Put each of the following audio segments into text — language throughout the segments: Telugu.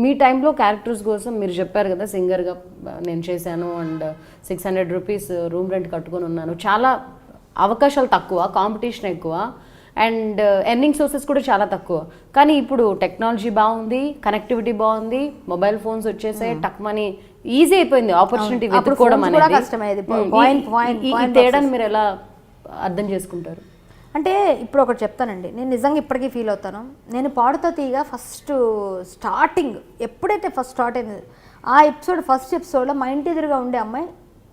మీ టైంలో క్యారెక్టర్స్ కోసం మీరు చెప్పారు కదా, సింగర్గా నేను చేశాను అండ్ 600 రూపీస్ రూమ్ రెంట్ కట్టుకొని ఉన్నాను. చాలా అవకాశాలు తక్కువ, కాంపిటీషన్ ఎక్కువ అండ్ ఎర్నింగ్ సోర్సెస్ కూడా చాలా తక్కువ. కానీ ఇప్పుడు టెక్నాలజీ బాగుంది, కనెక్టివిటీ బాగుంది, మొబైల్ ఫోన్స్ వచ్చేసాయి, టక్ మనీ ఈజీ అయిపోయింది, ఆపర్చునిటీ వెతుక్కోవడం అనేది. ఈ తేడాను మీరు ఎలా అర్థం చేసుకుంటారు? అంటే ఇప్పుడు ఒకటి చెప్తానండి, నేను నిజంగా ఇప్పటికీ ఫీల్ అవుతాను. నేను పాడుతా తీయగా ఫస్ట్ స్టార్టింగ్ ఎప్పుడైతే ఫస్ట్ స్టార్ట్ అయింది ఆ ఎపిసోడ్, ఫస్ట్ ఎపిసోడ్లో మా ఇంటి ఎదురుగా ఉండే అమ్మాయి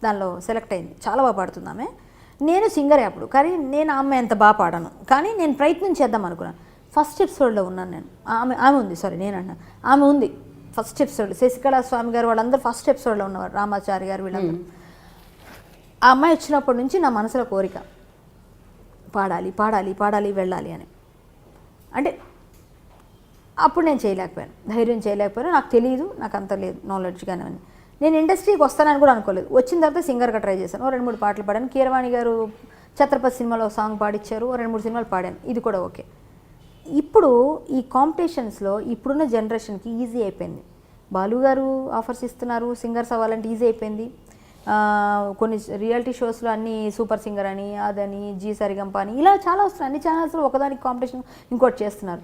దానిలో సెలెక్ట్ అయింది. చాలా బాగా పాడుతుంది ఆమె. నేను సింగరే అప్పుడు, కానీ నేను ఆ అమ్మాయి అంత బాగా పాడాను, కానీ నేను ప్రయత్నం చేద్దాం అనుకున్నాను. ఫస్ట్ ఎపిసోడ్లో ఉన్నాను నేను. ఆమె ఉంది, సారీ నేను అన్నా, ఆమె ఉంది ఫస్ట్ ఎపిసోడ్. శశికళా స్వామి గారు వాళ్ళందరూ ఫస్ట్ ఎపిసోడ్లో ఉన్నవారు, రామాచారి గారు వీళ్ళందరూ. ఆ అమ్మాయి వచ్చినప్పటి నుంచి నా మనసులో కోరిక, పాడాలి పాడాలి పాడాలి వెళ్ళాలి అని. అంటే అప్పుడు నేను చేయలేకపోయాను, ధైర్యం చేయలేకపోయాను. నాకు తెలియదు, నాకు అంత లేదు నాలెడ్జ్ కానీ అని. నేను ఇండస్ట్రీకి వస్తానని కూడా అనుకోలేదు. వచ్చిన తర్వాత సింగర్గా ట్రై చేశాను. 2-3 పాటలు పాడాను. కీరవాణి గారు ఛత్రపతి సినిమాలో సాంగ్ పాడిచ్చారు, 2-3 సినిమాలు పాడాను, ఇది కూడా ఓకే. ఇప్పుడు ఈ కాంపిటీషన్స్లో ఇప్పుడున్న జనరేషన్కి ఈజీ అయిపోయింది. బాలు గారు ఆఫర్స్ ఇస్తున్నారు, సింగర్స్ అవ్వాలంటే ఈజీ అయిపోయింది. కొన్ని రియాలిటీ షోస్లో అన్నీ సూపర్ సింగర్ అని, అదని, జీ సరిగంప అని, ఇలా చాలా వస్తున్నాయి. అన్ని ఛానల్స్లో ఒకదానికి కాంపిటీషన్ ఇంకోటి చేస్తున్నారు.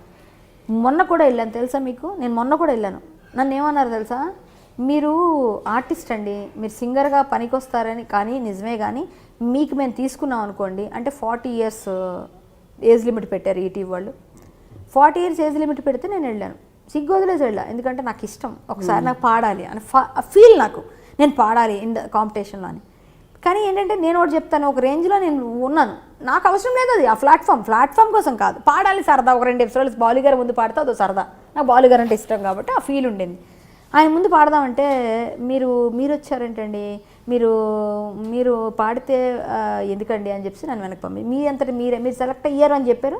మొన్న కూడా వెళ్ళాను తెలుసా మీకు, నేను మొన్న కూడా వెళ్ళాను. నన్ను ఏమన్నారు తెలుసా, మీరు ఆర్టిస్ట్ అండి, మీరు సింగర్గా పనికొస్తారని, కానీ నిజమే, కానీ మీకు మేము తీసుకున్నాం అనుకోండి అంటే 40 years ఏజ్ లిమిట్ పెట్టారు ఈటీవీ వాళ్ళు. 40 years ఏజ్ లిమిట్ పెడితే నేను వెళ్ళాను, సిగ్గు వదిలేసి వెళ్ళాను. ఎందుకంటే నాకు ఇష్టం, ఒకసారి నాకు పాడాలి అని ఫీల్, నాకు నేను పాడాలి కాంపిటీషన్లో అని. కానీ ఏంటంటే నేను ఒకటి చెప్తాను, ఒక రేంజ్లో నేను ఉన్నాను, నాకు అవసరం లేదు అది. ఆ ప్లాట్ఫామ్ కోసం కాదు, పాడాలి సరదా. ఒక 2 episodes బాలు గారి ముందు పాడితే అదో సరదా. నాకు బాలు గారు అంటే ఇష్టం కాబట్టి ఆ ఫీల్ ఉండింది. ఆయన ముందు పాడదామంటే మీరు వచ్చారేంటండి, మీరు పాడితే ఎందుకండి అని చెప్పి నన్ను వెనక్కి పంపి, మీ అంతటి మీరు సెలెక్ట్ అయ్యారు అని చెప్పారు,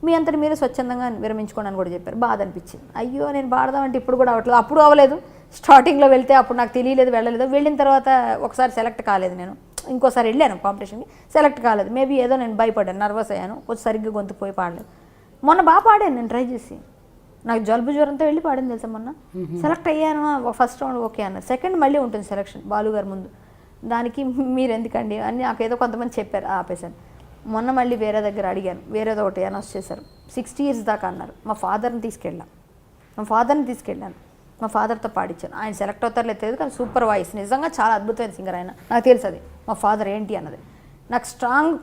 మీ అంతటి మీరే స్వచ్ఛందంగా విరమించుకోండి అని కూడా చెప్పారు. బాధ అనిపించింది. అయ్యో నేను పాడదామంటే ఇప్పుడు కూడా అవ్వట్లేదు. అప్పుడు అవ్వలేదు, స్టార్టింగ్లో వెళ్తే అప్పుడు నాకు తెలియలేదు, వెళ్ళలేదు. వెళ్ళిన తర్వాత ఒకసారి సెలెక్ట్ కాలేదు, నేను ఇంకోసారి వెళ్ళాను కాంపిటీషన్కి, సెలెక్ట్ కాలేదు. మేబీ ఏదో నేను భయపడ్డాను, నర్వస్ అయ్యాను, కొంచెం సరిగ్గా గొంతు పోయి పాడలేదు. మొన్న బాగా పాడాను నేను ట్రై చేసి, నాకు జలుబు జ్వరంతో వెళ్ళి పాడింది తెలుసా మొన్న. సెలెక్ట్ అయ్యాను, ఫస్ట్ రౌండ్ ఓకే అన్న, సెకండ్ మళ్ళీ ఉంటుంది సెలెక్షన్ బాలు గారి ముందు. దానికి మీరు ఎందుకండి అని నాకు ఏదో కొంతమంది చెప్పారు, ఆపేశాను. మొన్న మళ్ళీ వేరే దగ్గర అడిగాను, వేరేదో ఒకటి అనౌన్స్ చేశారు, 60 years దాకా అన్నారు. మా ఫాదర్ని తీసుకెళ్ళాను, మా ఫాదర్తో పాడించాను. ఆయన సెలెక్ట్ అవుతారో లేదు తెలియదు, కానీ సూపర్ వాయిస్, నిజంగా చాలా అద్భుతమైన సింగర్ ఆయన. నాకు తెలుసు అది మా ఫాదర్ ఏంటి అన్నది. నాకు స్ట్రాంగ్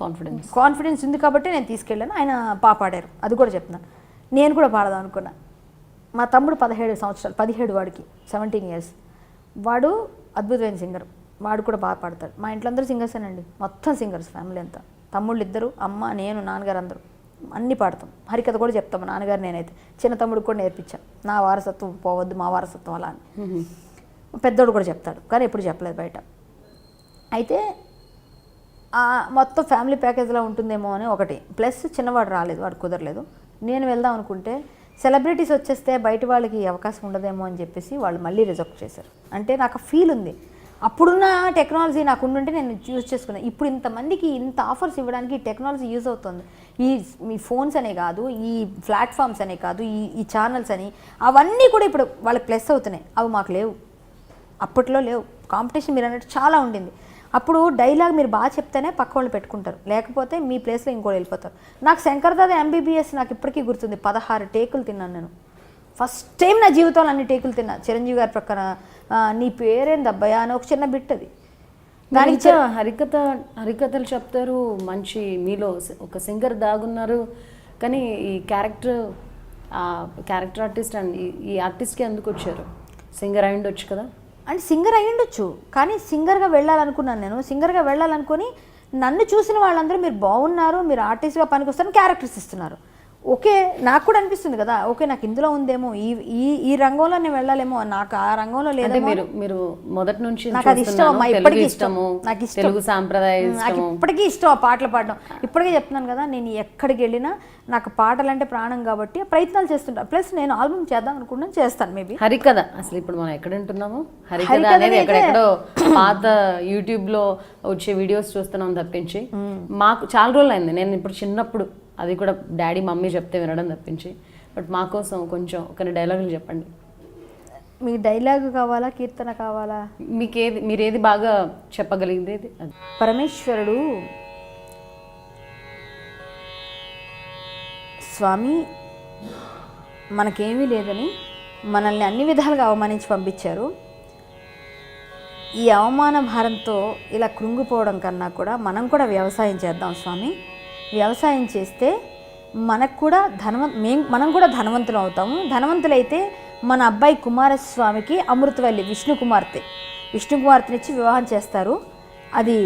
కాన్ఫిడెన్స్ ఉంది కాబట్టి నేను తీసుకెళ్ళాను. ఆయన పాడారు, అది కూడా చెప్తున్నాను. నేను కూడా పాడదాం అనుకున్నా. మా తమ్ముడు 17 సంవత్సరాలు, 17 వాడికి 17 years, వాడు అద్భుతమైన సింగర్, వాడు కూడా బాగా పాడతాడు. మా ఇంట్లో అందరూ సింగర్సేనండి, మొత్తం సింగర్స్ ఫ్యామిలీ అంతా. తమ్ముళ్ళు 2, అమ్మ, నేను, నాన్నగారు అందరూ అన్నీ పాడతాం. హరికథ కూడా చెప్తాము నాన్నగారు, నేనైతే చిన్న తమ్ముడికి కూడా నేర్పించాను. నా వారసత్వం పోవద్దు, మా వారసత్వం అలా అని. పెద్దోడు కూడా చెప్తాడు, కానీ ఎప్పుడు చెప్పలేదు బయట. అయితే మొత్తం ఫ్యామిలీ ప్యాకేజ్లో ఉంటుందేమో అని ఒకటి, ప్లస్ చిన్నవాడు రాలేదు, వాడు కుదరలేదు. నేను వెళ్దాం అనుకుంటే సెలబ్రిటీస్ వచ్చేస్తే బయట వాళ్ళకి అవకాశం ఉండదేమో అని చెప్పేసి వాళ్ళు మళ్ళీ రిజెక్ట్ చేశారు. అంటే నాకు ఫీల్ ఉంది, అప్పుడున్న టెక్నాలజీ నాకు ఉండుంటే నేను యూజ్ చేసుకున్నాను. ఇప్పుడు ఇంతమందికి ఇంత ఆఫర్స్ ఇవ్వడానికి టెక్నాలజీ యూజ్ అవుతుంది. మీ ఫోన్స్ అనే కాదు, ఈ ప్లాట్ఫామ్స్ అనే కాదు, ఈ ఛానల్స్ అని, అవన్నీ కూడా ఇప్పుడు వాళ్ళకి ప్లస్ అవుతున్నాయి. అవి మాకు లేవు, అప్పట్లో లేవు. కాంపిటీషన్ మీరు అన్నట్టు చాలా ఉండింది. అప్పుడు డైలాగ్ మీరు బాగా చెప్తేనే పక్క వాళ్ళు పెట్టుకుంటారు, లేకపోతే మీ ప్లేస్లో ఇంకోటి వెళ్ళిపోతారు. నాకు శంకర్దాద MBBS నాకు ఇప్పటికీ గుర్తుంది, 16 టేకులు తిన్నాను నేను. ఫస్ట్ టైం నా జీవితంలో అన్ని టేకులు తిన్నా. చిరంజీవి గారి ప్రక్కన నీ పేరేందబ్బాయా అని ఒక చిన్న బిట్, అది దానికి హరికథలు చెప్తారు. మంచి మీలో ఒక సింగర్ దాగున్నారు, కానీ ఈ క్యారెక్టర్ ఆర్టిస్ట్ అండ్ ఈ ఆర్టిస్ట్కి ఎందుకు వచ్చారు? సింగర్ అయి ఉండొచ్చు కదా. అంటే సింగర్ అయి ఉండొచ్చు, కానీ సింగర్గా వెళ్ళాలనుకున్నాను నేను. సింగర్గా వెళ్ళాలనుకుని నన్ను చూసిన వాళ్ళందరూ మీరు బాగున్నారు, మీరు ఆర్టిస్ట్గా పనికి వస్తారని క్యారెక్టర్స్ ఇస్తున్నారు. ఓకే, నాకు కూడా అనిపిస్తుంది కదా, ఓకే నాకు ఇందులో ఉందేమో, ఈ రంగంలో నేను వెళ్ళాలేమో, నాకు ఆ రంగంలో లేదా. మీరు మొదటి నుంచి నాకు అది ఇష్టం అమ్మా, ఇప్పటికీ ఇష్టము, నాకు ఇష్టం, తెలుగు సాంప్రదాయం నాకు ఇప్పటికీ ఇష్టం ఆ పాటలు పాడడం. ఇప్పటికే చెప్తున్నాను కదా, నేను ఎక్కడికి వెళ్ళినా నాకు పాటలు అంటే ప్రాణం కాబట్టి ప్రయత్నాలు చేస్తుంటా. ప్లస్ నేను ఆల్బమ్ చేద్దాం అనుకుంటున్నాను, చేస్తాను మేబీ. హరికథ అసలు ఇప్పుడు మనం ఎక్కడ ఉంటున్నాము, హరికథ అనేది ఎక్కడెక్కడో పాత యూట్యూబ్ లో వచ్చే వీడియోస్ చూస్తున్నాం తప్పించి మాకు చాలా రోజులు అయింది. నేను ఇప్పుడు చిన్నప్పుడు అది కూడా డాడీ మమ్మీ చెప్తే వినడం తప్పించి. బట్ మా కోసం కొంచెం కొన్ని డైలాగులు చెప్పండి. మీకు డైలాగ్ కావాలా, కీర్తన కావాలా? మీరేది బాగా చెప్పగలిగేది అది. పరమేశ్వరుడు స్వామి మనకేమీ లేదని మనల్ని అన్ని విధాలుగా అవమానించి పంపించారు. ఈ అవమాన భారంతో ఇలా కృంగిపోవడం కన్నా కూడా మనం కూడా వ్యవసాయం చేద్దాం స్వామి. వ్యవసాయం చేస్తే మనకు కూడా మనం కూడా ధనవంతులు అవుతాము. ధనవంతులైతే మన అబ్బాయి కుమారస్వామికి అమృతవల్లి విష్ణుకుమార్తెనిచ్చి వివాహం చేస్తారు. అది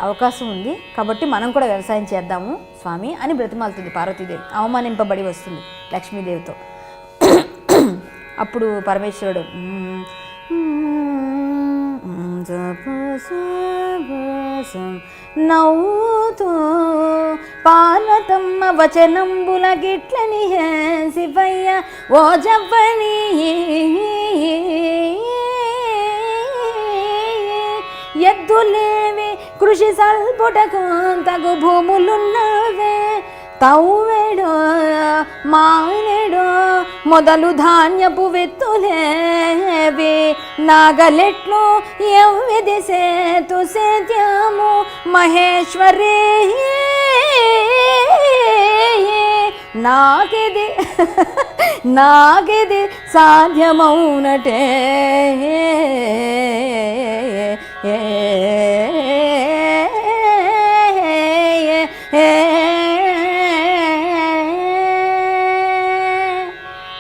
అవకాశం ఉంది కాబట్టి మనం కూడా వ్యవసాయం చేద్దాము స్వామి అని బ్రతిమాలుతుంది పార్వతీదేవి. అవమానింపబడి వస్తుంది లక్ష్మీదేవితో. అప్పుడు పరమేశ్వరుడు నవ్వుతూ పార్వతమ్మ వచనంబుల గిట్లని శివయ్య ఓ జవ్వని ఎద్దులేవి కృషి సల్పుటకు తగు భూములున్నవే తవ్వేడో మానేడో మొదలు ధాన్యపు వెత్తులేవి నాగలెట్లు ఎవ్విది సేతు సేద్యము మహేశ్వరి నాకిది సాధ్యమౌనటే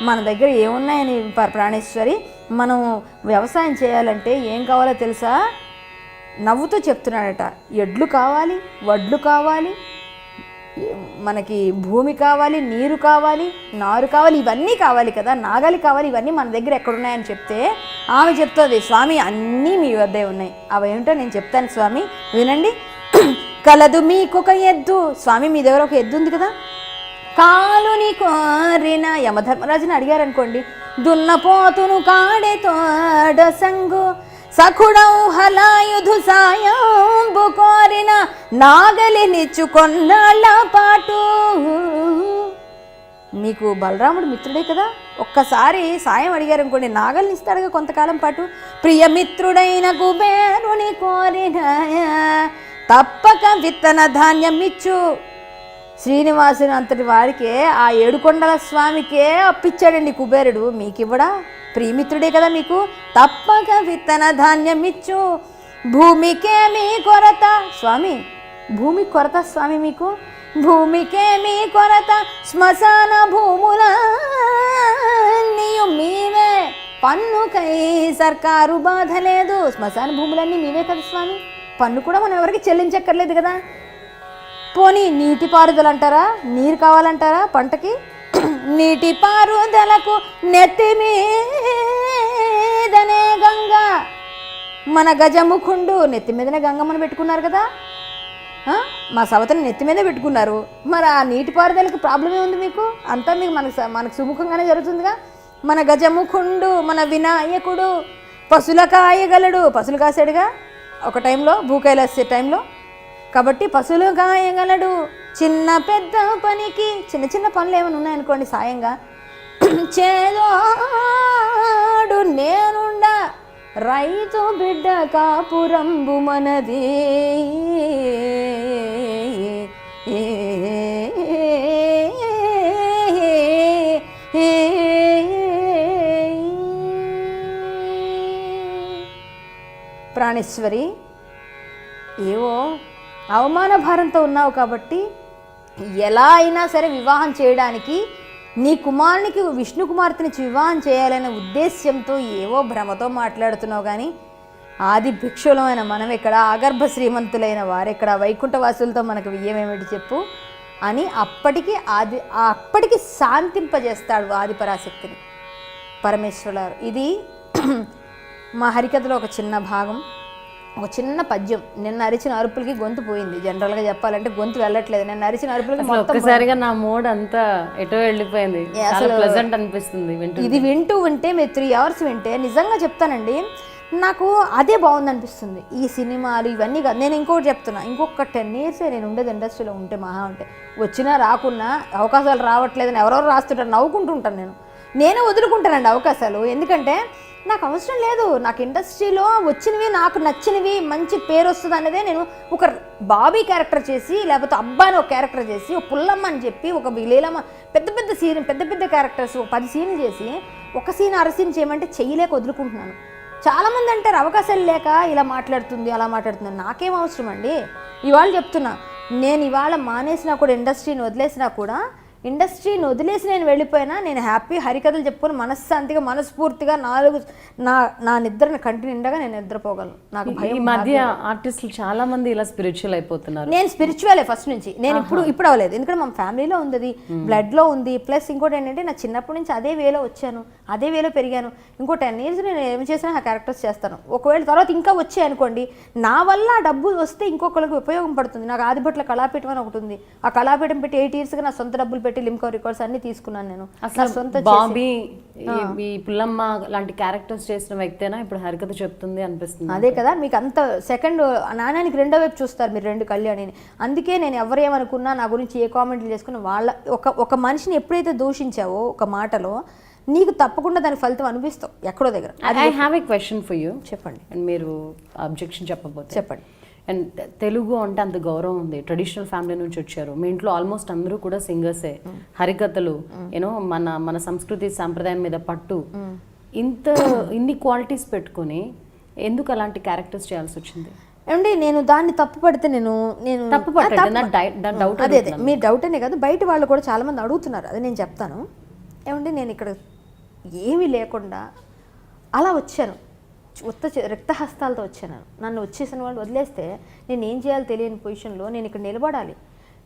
మన దగ్గర ఏమున్నాయని ప్రాణేశ్వరి, మనం వ్యవసాయం చేయాలంటే ఏం కావాలో తెలుసా? నవ్వుతూ చెప్తున్నాడట. ఎడ్లు కావాలి, వడ్లు కావాలి, మనకి భూమి కావాలి, నీరు కావాలి, నారు కావాలి, ఇవన్నీ కావాలి కదా, నాగలి కావాలి, ఇవన్నీ మన దగ్గర ఎక్కడున్నాయని చెప్తే ఆమె చెప్తుంది, స్వామి అన్నీ మీ వద్దే ఉన్నాయి. అవేమిటో నేను చెప్తాను స్వామి వినండి. కలదు మీకొక ఎద్దు, స్వామి మీ దగ్గర ఒక ఎద్దు ఉంది కదా, కాలుని కోరిన యమధర్మరాజుని అడిగారనుకోండి, దున్నపోతును కాడెతోడ సంగు సఖుడౌ హలాయుధు సాయంబు కోరిన నాగలి నిచ్చుకొన్నాళ్ళ పాటు. మీకు బలరాముడు మిత్రుడే కదా, ఒక్కసారి సాయం అడిగారనుకోండి నాగల్ని ఇస్తాడుగా కొంతకాలం పాటు. ప్రియమిత్రుడైన కుబేరుని కోరిన తప్పక విత్తన ధాన్యం ఇచ్చు. శ్రీనివాసుని అంతటి వారికే, ఆ ఏడుకొండల స్వామికే అప్పిచ్చాడండి కుబేరుడు, మీకివ్వడా? ప్రియమిత్రుడే కదా మీకు. తప్పక విత్తన ధాన్యం ఇచ్చు. భూమికేమీ కొరత స్వామి, భూమి కొరత స్వామి మీకు, భూమికేమీ కొరత శ్మశాన భూముల మీవే, పన్నుకై సర్కారు బాధ లేదు. శ్మశాన భూములన్నీ మీవే కదా స్వామి, పన్ను కూడా మనం ఎవరికి చెల్లించక్కర్లేదు కదా. పోనీ నీటి పారుదల అంటారా, నీరు కావాలంటారా పంటకి? నీటి పారుదలకు నెత్తి మీదనే గంగ, మన గజముఖుండు నెత్తి మీదనే గంగమ్మను పెట్టుకున్నారు కదా, మా సవతని నెత్తి మీదే పెట్టుకున్నారు. మరి ఆ నీటి పారుదలకు ప్రాబ్లమే ఉంది మీకు? అంతా మీకు మనకు సుముఖంగానే జరుగుతుందిగా. మన గజముఖుండు, మన వినాయకుడు పశుల కాయగలడు, పశులు కాసాడుగా ఒక టైంలో, భూకైలాసే టైంలో. కాబట్టి పశువులు కాయగలడు. చిన్న పెద్ద పనికి, చిన్న చిన్న పనులు ఏమైనా ఉన్నాయనుకోండి సాయంగా, చేదోడు నేనుండ రైతు బిడ్డ కాపురంబు మనది. ప్రాణేశ్వరి, ఏవో అవమాన భారంతో ఉన్నావు కాబట్టి ఎలా అయినా సరే వివాహం చేయడానికి, నీ కుమారునికి విష్ణుకుమార్తెనిచ్చి వివాహం చేయాలనే ఉద్దేశ్యంతో ఏవో భ్రమతో మాట్లాడుతున్నావు. కానీ ఆది భిక్షులమైన మనం ఇక్కడ, ఆగర్భ శ్రీమంతులైన వారెక్కడ, వైకుంఠవాసులతో మనకు వియ్యమేమిటి చెప్పు అని అప్పటికి శాంతింపజేస్తాడు ఆది పరాశక్తిని పరమేశ్వరులారు. ఇది మా హరికథలో ఒక చిన్న భాగం, ఒక చిన్న పద్యం. నిన్న అరిచిన అరుపులకి గొంతు పోయింది. జనరల్గా చెప్పాలంటే గొంతు వెళ్ళట్లేదు. నిన్న అరిచిన అరుపులకి ఒక్కసారిగా నా మూడ్ అంతా ఎటో వెళ్ళిపోయింది. అసలు ప్లెజెంట్ అనిపిస్తుంది ఇది వింటూ ఉంటే. మీరు 3 hours వింటే నిజంగా చెప్తానండి, నాకు అదే బాగుంది అనిపిస్తుంది. ఈ సినిమాలు ఇవన్నీ కాదు. నేను ఇంకోటి చెప్తున్నా, ఇంకొక 10 years నేను ఉండేది ఇండస్ట్రీలో ఉంటే, మహా ఉంటే వచ్చినా రాకున్నా అవకాశాలు రావట్లేదని ఎవరెవరు రాస్తుంటారు, నవ్వుకుంటూ ఉంటాను. నేను వదులుకుంటానండి అవకాశాలు. ఎందుకంటే నాకు అవసరం లేదు. నాకు ఇండస్ట్రీలో వచ్చినవి, నాకు నచ్చినవి, మంచి పేరు వస్తుంది అనేదే. నేను ఒక బాబీ క్యారెక్టర్ చేసి, లేకపోతే అబ్బా అని ఒక క్యారెక్టర్ చేసి, ఒక పుల్లమ్మ అని చెప్పి, ఒక లీలమ్మ, పెద్ద పెద్ద సీన్, పెద్ద పెద్ద క్యారెక్టర్స్, ఒక 10 సీన్లు చేసి ఒక సీన్ అర సీన్ చేయమంటే చెయ్యలేక వదులుకుంటున్నాను. చాలామంది అంటారు అవకాశాలు లేక ఇలా మాట్లాడుతుంది, అలా మాట్లాడుతుంది. నాకేం అవసరం అండి? ఇవాళ చెప్తున్నా, నేను ఇవాళ మానేసినా కూడా, ఇండస్ట్రీని వదిలేసినా కూడా, ఇండస్ట్రీని వదిలేసి నేను వెళ్ళిపోయినా నేను హ్యాపీ హరికథలు చెప్పుకొని మనశ్శాంతిగా మనస్ఫూర్తిగా నా నిద్రని కంటి నిండగా నేను నిద్రపోగలను. నాకు ఈ మధ్య ఆర్టిస్టులు చాలా మంది ఇలా స్పిరిచువల్ అయిపోతున్నారు. నేను స్పిరిచువలే ఫస్ట్ నుంచి. నేను ఇప్పుడు అవ్వలేదు, ఎందుకంటే మా ఫ్యామిలీలో ఉంది, బ్లడ్లో ఉంది. ప్లస్ ఇంకోటి ఏంటంటే నా చిన్నప్పటి నుంచి అదే వేలో వచ్చాను, అదే వేలో పెరిగాను. ఇంకో 10 years నేను ఏం చేసినా ఆ క్యారెక్టర్స్ చేస్తాను. ఒకవేళ తర్వాత ఇంకా వచ్చాయి అనుకోండి, నా వల్ల డబ్బు వస్తే ఇంకొకరికి ఉపయోగం పడుతుంది. నాకు ఆదిభట్ల కళాపీఠం అని ఒకటి ఉంది. ఆ కళాపీఠం పెట్టి 8 yearsగా నా సొంత డబ్బులు పెట్టి లిమ్కో రికార్డ్స్ అన్ని తీసుకున్నాను నేను. అసలు బాబీ ఈ పుల్లమ్మ లాంటి క్యారెక్టర్స్ చేసిన వ్యక్తేనా ఇప్పుడు హరికథ చెప్తుంది అనిపిస్తుంది. అదే కదా, మీకు అంత సెకండ్ నాణ్యానికి రెండో వైపు చూస్తారు మీరు, 2 కళ్యాణిని. అందుకే నేను ఎవరేమనుకున్నా, నా గురించి ఏ కామెంట్లు చేసుకున్నా, వాళ్ళ ఒక మనిషిని ఎప్పుడైతే దూషించావో ఒక మాటలో, నీకు తప్పకుండా దాని ఫలితం అనిపిస్తావు ఎక్కడో దగ్గర. I have a question for you. చెప్పండి. అండ్ మీరు అబ్జెక్షన్ చెప్పబోతే చెప్పండి. అండ్ తెలుగు అంటే అంత గౌరవం ఉంది, ట్రెడిషనల్ ఫ్యామిలీ నుంచి వచ్చారు, మీ ఇంట్లో ఆల్మోస్ట్ అందరూ కూడా సింగర్సే, హరికథలు, యూనో మన సంస్కృతి సాంప్రదాయం మీద పట్టు, ఇన్ని క్వాలిటీస్ పెట్టుకొని ఎందుకు అలాంటి క్యారెక్టర్స్ చేయాల్సి వచ్చింది? ఏమండి, నేను దాన్ని తప్పు పడితే నేను తప్పు పట్టండి, డౌట్. అదే మీ డౌట్ అనే కాదు, బయట వాళ్ళు కూడా చాలా మంది అడుగుతున్నారు, అది నేను చెప్తాను. ఏమండి, నేను ఇక్కడ ఏమీ లేకుండా అలా వచ్చాను, రక్తహస్తాలతో వచ్చాను. నన్ను వచ్చేసిన వాళ్ళు వదిలేస్తే నేను ఏం చేయాలో తెలియని పొజిషన్లో నేను ఇక్కడ నిలబడాలి.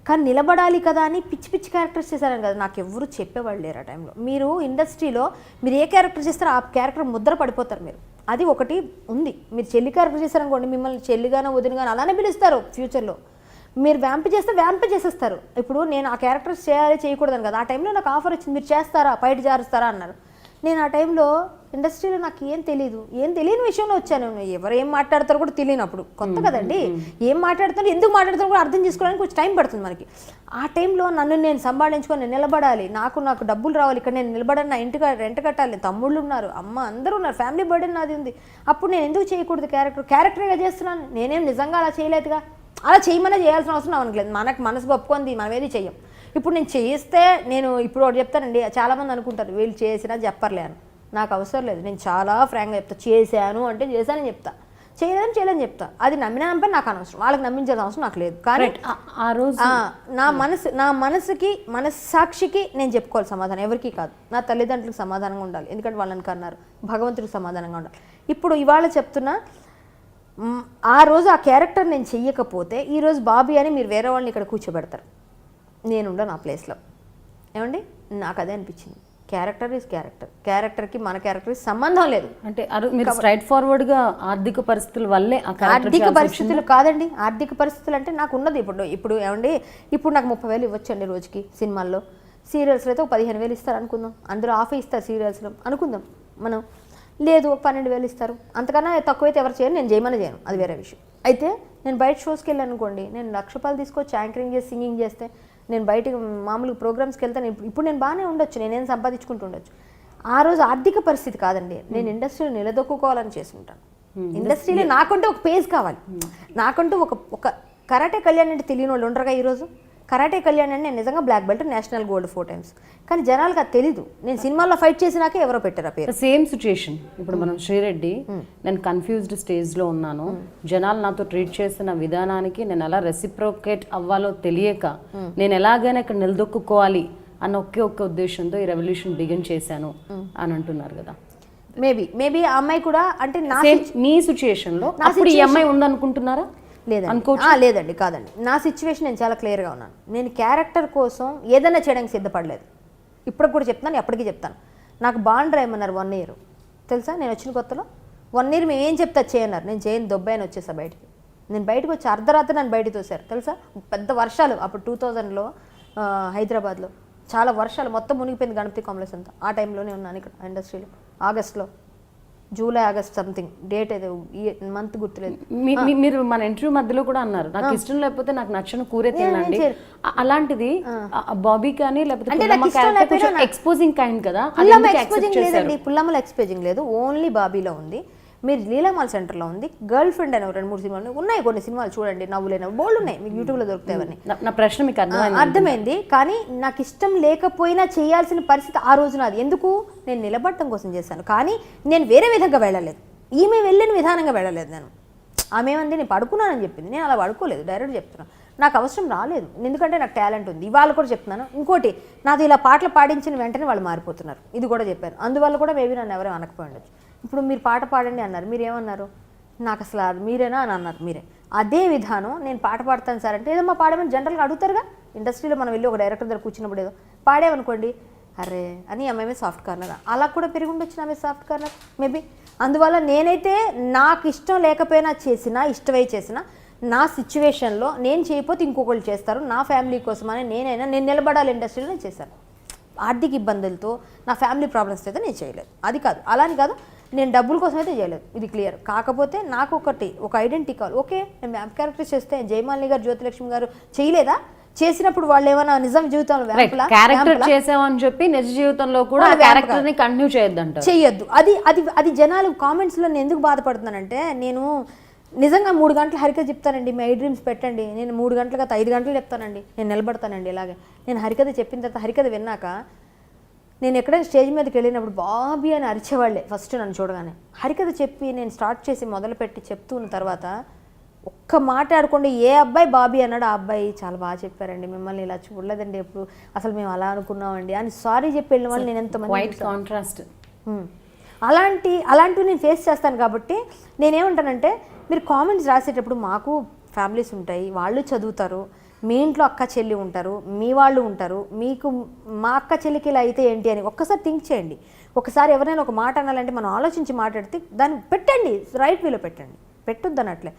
కానీ నిలబడాలి కదా అని పిచ్చి పిచ్చి క్యారెక్టర్స్ చేశారని కదా, నాకు ఎవరు చెప్పేవాళ్ళు లేరు ఆ టైంలో. మీరు ఇండస్ట్రీలో మీరు ఏ క్యారెక్టర్ చేస్తారో ఆ క్యారెక్టర్ ముద్ర పడిపోతారు మీరు. అది ఒకటి ఉంది. మీరు చెల్లి క్యారెక్టర్ చేశారనుకోండి, మిమ్మల్ని చెల్లిగానో వదినగానో అలానే పిలుస్తారు ఫ్యూచర్లో. మీరు వ్యాంప్ చేస్తే వ్యాంప్ చేసేస్తారు. ఇప్పుడు నేను ఆ క్యారెక్టర్స్ చేయకూడదని కదా, ఆ టైంలో నాకు ఆఫర్ వచ్చింది, మీరు చేస్తారా, బయట జారుస్తారా అన్నారు. నేను ఆ టైంలో ఇండస్ట్రీలో నాకు ఏం తెలియని విషయంలో వచ్చాను. ఎవరు ఏం మాట్లాడతారో కూడా తెలియనప్పుడు, కొత్త కదండి, ఏం మాట్లాడతారో ఎందుకు మాట్లాడతారో కూడా అర్థం చేసుకోవడానికి కొంచెం టైం పడుతుంది మనకి. ఆ టైంలో నన్ను నేను సంపాదించుకొని నేను నిలబడాలి, నాకు డబ్బులు రావాలి, ఇక్కడ నేను నిలబడాలి, నా ఇంటికి రెంట్ కట్టాలి, తమ్ముళ్ళు ఉన్నారు, అమ్మ అందరూ ఉన్నారు, ఫ్యామిలీ బర్డెన్ నాది ఉంది. అప్పుడు నేను ఎందుకు చేయకూడదు? క్యారెక్టర్గా చేస్తున్నాను, నేనేం నిజంగా అలా చేయలేదుగా. అలా చేయమనే చేయాల్సిన అవసరం అవనట్లేదు, మనకు మనసు ఒప్పుకుంది, మనం ఏది చెయ్యం. ఇప్పుడు నేను చేస్తే, నేను ఇప్పుడు ఒకటి చెప్తానండి, చాలామంది అనుకుంటారు వీళ్ళు చేసినా చెప్పర్లే అని. నాకు అవసరం లేదు, నేను చాలా ఫ్రాంక్గా చెప్తా. చేశాను అంటే చేశానని చెప్తా, చేయలేదని చెప్తా. అది నమ్మినంపై నాకు అనవసరం, వాళ్ళకి నమ్మించాల్సిన అవసరం నాకు లేదు. కానీ ఆ రోజు నా మనస్సాక్షికి నేను చెప్పుకోవాలి సమాధానం, ఎవరికి కాదు. నా తల్లిదండ్రులకు సమాధానంగా ఉండాలి, ఎందుకంటే వాళ్ళని కన్నారు. భగవంతుడికి సమాధానంగా ఉండాలి. ఇప్పుడు ఇవాళ చెప్తున్నా, ఆ రోజు ఆ క్యారెక్టర్ నేను చెయ్యకపోతే ఈరోజు బాబీ అని మీరు వేరే వాళ్ళని ఇక్కడ కూర్చోబెడతారు, నేనుండ నా ప్లేస్లో. ఏమండి, నాకు అదే అనిపించింది. క్యారెక్టర్ ఈజ్ క్యారెక్టర్కి మన క్యారెక్టర్కి సంబంధం లేదు. అంటే మీరు స్ట్రైట్ ఫార్వర్డ్గా ఆర్థిక పరిస్థితుల వల్లే ఆర్థిక పరిస్థితులు కాదండి. ఆర్థిక పరిస్థితులు అంటే నాకు ఉన్నది ఇప్పుడు ఏమండి, ఇప్పుడు నాకు 30,000 ఇవ్వచ్చండి రోజుకి సినిమాల్లో. సీరియల్స్లో అయితే ఒక 15,000 ఇస్తారు అనుకుందాం, అందులో ఆఫే ఇస్తారు సీరియల్స్లో అనుకుందాం మనం. లేదు, ఒక 12,000 ఇస్తారు, అంతకన్నా తక్కువైతే ఎవరు చేయను, నేను చేయను, అది వేరే విషయం. అయితే నేను బయట షోస్కి వెళ్ళాను అనుకోండి, నేను 1,00,000 రూపాయలు తీసుకొచ్చి యాంకరింగ్ చేసి సింగింగ్ చేస్తే, నేను బయటకు మామూలుగా ప్రోగ్రామ్స్కి వెళ్తాను. ఇప్పుడు నేను బాగానే ఉండొచ్చు, నేనేం సంపాదించుకుంటూ ఉండొచ్చు. ఆ రోజు ఆర్థిక పరిస్థితి కాదండి, నేను ఇండస్ట్రీలో నిలదొక్కుకోవాలని చేసుకుంటాను. ఇండస్ట్రీలో నాకంటూ ఒక పేజ్ కావాలి, నాకంటూ ఒక కరాటే కళ్యాణ్ అంటే తెలియని వాళ్ళు ఉండరుగా. ఈరోజు కరాటే కళ్యాణ్ అంటే నేను నిజంగా black belt, national gold 4 times. కానీ జనాలకు అది తెలీదు. నేను సినిమాల్లో ఫైట్ చేసినాకే ఎవరో పెట్టారు ఆ పేరు. సేమ్ సిచ్యుయేషన్ ఇప్పుడు మనం శ్రీరెడ్డి, నేను కన్ఫ్యూజ్డ్ స్టేజ్లో ఉన్నాను, జనాలు నాతో ట్రీట్ చేసిన విధానానికి నేను ఎలా రెసిప్రోకేట్ అవ్వాలో తెలియక నేను ఎలాగైనా ఇక్కడ నిలదొక్కుకోవాలి అన్న ఒక్క ఉద్దేశంతో ఈ రెవల్యూషన్ బిగిన్ చేశాను అని అంటున్నారు కదా. మేబీ ఆ అమ్మాయి కూడా అంటే మీ సిచ్యుయేషన్లో అప్పుడు ఈ అమ్మాయి ఉందనుకుంటున్నారా? లేదండి, కాదండి. నా సిచ్యువేషన్ నేను చాలా క్లియర్గా ఉన్నాను. నేను క్యారెక్టర్ కోసం ఏదైనా చేయడానికి సిద్ధపడలేదు. ఇప్పటికి కూడా చెప్తాను, ఎప్పటికీ చెప్తాను. నాకు బాండ్ రాయమన్నారు 1 year, తెలుసా? నేను వచ్చిన కొత్తలో 1 year మేము ఏం చెప్తా చేయన్నారు, నేను చేయని దొబ్బాయని వచ్చేసా బయటికి. నేను బయటకు వచ్చి అర్ధరాత్రి నన్ను బయటకు తోశారు, తెలుసా? పెద్ద వర్షాలు అప్పుడు 2000లో హైదరాబాద్లో చాలా వర్షాలు, మొత్తం మునిగిపోయింది గణపతి కాంప్లెక్స్ అంతా. ఆ టైంలోనే ఉన్నాను ఇక్కడ ఇండస్ట్రీలో, ఆగస్ట్లో. జూలై ఆగస్ట్ సంథింగ్ డేట్ ఏదో ఈ మంత్ గుర్తులేదు. మీరు మన ఇంటర్వ్యూ మధ్యలో కూడా అన్నారు నాకు ఇష్టం లేకపోతే నాకు నచ్చని కూరే తినండి. అలాంటిది బాబీ కానీ లేకపోతే ఎక్స్పోజింగ్ కైండ్ కదా, ఎక్స్పోజింగ్ లేదండి, పుల్లమ్మలో ఎక్స్పోజింగ్ లేదు, ఓన్లీ బాబీలో ఉంది. మీరు లీలామాల్ సెంటర్లో ఉంది. గర్ల్ ఫ్రెండ్ అని 2-3 సినిమాలు ఉన్నాయి, కొన్ని సినిమాలు చూడండి, నవ్వులేనవ్వు బోల్డ్ ఉన్నాయి, మీకు యూట్యూబ్లో దొరుకుతాయని. నా ప్రశ్న మీకు అర్థమైంది. కానీ నాకు ఇష్టం లేకపోయినా చేయాల్సిన పరిస్థితి ఆ రోజు నాది. ఎందుకు? నేను నిలబడటం కోసం చేశాను, కానీ నేను వేరే విధంగా వెళ్ళలేదు. ఈమె వెళ్ళిన విధానంగా వెళ్ళలేదు. నేను ఆమె ఏమంది నేను పడుకున్నానని చెప్పింది, నేను అలా పడుకోలేదు, డైరెక్ట్ చెప్తున్నాను. నాకు అవసరం రాలేదు, ఎందుకంటే నాకు టాలెంట్ ఉంది. ఇవాళ కూడా చెప్తున్నాను. ఇంకోటి, నాది ఇలా పాటలు పాడించిన వెంటనే వాళ్ళు మారిపోతున్నారు, ఇది కూడా చెప్పాను. అందువల్ల కూడా మేబీ నన్ను ఎవరో అనకపోయి ఉండొచ్చు. ఇప్పుడు మీరు పాట పాడండి అన్నారు, మీరు ఏమన్నారు? నాకు అసలు మీరేనా అని అన్నారు. మీరే అదే విధానం నేను పాట పాడతాను సార్ అంటే ఏదమ్మా పాడమని జనరల్గా అడుగుతారుగా. ఇండస్ట్రీలో మనం వెళ్ళి ఒక డైరెక్టర్ దగ్గర కూర్చున్నప్పుడు ఏదో పాడేమనుకోండి, అరే అని అమ్మాయి సాఫ్ట్ కార్నర్, అలా కూడా పెరిగి ఉండొచ్చు ఆమె సాఫ్ట్ కార్నర్ మేబీ. అందువల్ల నేనైతే నాకు ఇష్టం లేకపోయినా చేసినా, ఇష్టమై చేసినా, నా సిచ్యువేషన్లో నేను చేయకపోతే ఇంకొకళ్ళు చేస్తారు, నా ఫ్యామిలీ కోసమని నేను నిలబడాలి ఇండస్ట్రీలో నేను చేశాను. ఆర్థిక ఇబ్బందులతో నా ఫ్యామిలీ ప్రాబ్లమ్స్ అయితే నేను చేయలేదు, అది కాదు. అలాని కాదు, నేను డబ్బుల కోసం అయితే చేయలేదు, ఇది క్లియర్. కాకపోతే నాకు ఒక ఐడెంటిటీ కావాలి. ఓకే, నేను మ్యాప్ క్యారెక్టర్స్ చేస్తే జయమాలిని గారు, జ్యోతిలక్ష్మి గారు చేయలేదా? చేసినప్పుడు వాళ్ళు ఏమైనా నిజం జీవితంలో క్యారెక్టర్ చేసామని చెప్పి నిజ జీవితంలో కూడా క్యారెక్టర్ ని కంటిన్యూ చేయొద్దంట, చేయొద్దు. అది జనాలు కామెంట్స్లో నేను ఎందుకు బాధపడుతున్నానంటే, నేను నిజంగా 3 గంటలు హరికథ చెప్తానండి, మీ ఐ డ్రీమ్స్ పెట్టండి, నేను 3 గంటలు కాదు 5 గంటలు చెప్తానండి, నేను నిలబడతానండి. ఇలాగే నేను హరికథ చెప్పిన తర్వాత, హరికథ విన్నాక నేను ఎక్కడైనా స్టేజ్ మీదకి వెళ్ళినప్పుడు బాబీ అని అరిచేవాళ్ళే ఫస్ట్ నన్ను చూడగానే. హరికథ చెప్పి నేను స్టార్ట్ చేసి మొదలుపెట్టి చెప్తున్న తర్వాత ఒక్క మాట్లాడకుండా ఏ అబ్బాయి బాబీ అన్నాడు, ఆ అబ్బాయి చాలా బాగా చెప్పారండి, మిమ్మల్ని ఇలా చూడలేదండి ఎప్పుడు, అసలు మేము అలా అనుకున్నామండి అని సారీ చెప్పి వెళ్ళిన వాళ్ళు నేను ఎంతమంది. కాంట్రాస్ట్ అలాంటివి నేను ఫేస్ చేస్తాను. కాబట్టి నేనేమంటానంటే, మీరు కామెంట్స్ రాసేటప్పుడు మాకు ఫ్యామిలీస్ ఉంటాయి, వాళ్ళు చదువుతారు, మీ ఇంట్లో అక్క చెల్లి ఉంటారు, మీ వాళ్ళు ఉంటారు, మీకు మా అక్క చెల్లికి ఇలా అయితే ఏంటి అని ఒక్కసారి థింక్ చేయండి. ఒకసారి ఎవరైనా ఒక మాట అనాలంటే మనం ఆలోచించి మాట్లాడితే దాన్ని పెట్టండి, రైట్ వేలో పెట్టండి, పెట్టొద్దు అన్నట్లే.